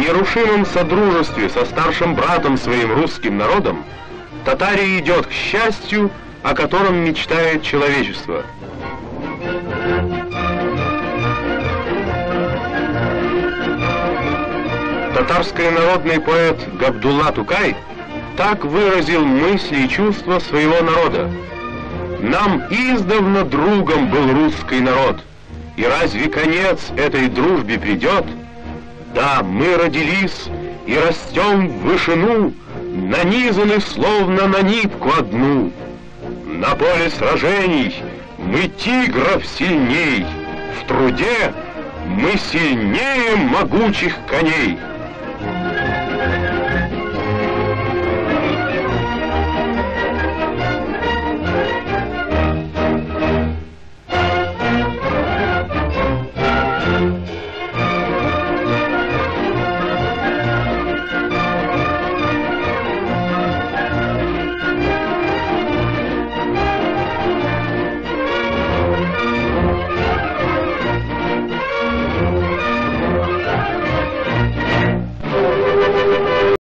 нерушимом содружестве со старшим братом своим русским народом Татария идет к счастью, о котором мечтает человечество. Татарский народный поэт Габдулла Тукай так выразил мысли и чувства своего народа. «Нам издавна другом был русский народ, и разве конец этой дружбе придет? Да, мы родились и растем в вышину, нанизаны словно на нитку одну. На поле сражений мы тигров сильней, в труде мы сильнее могучих коней».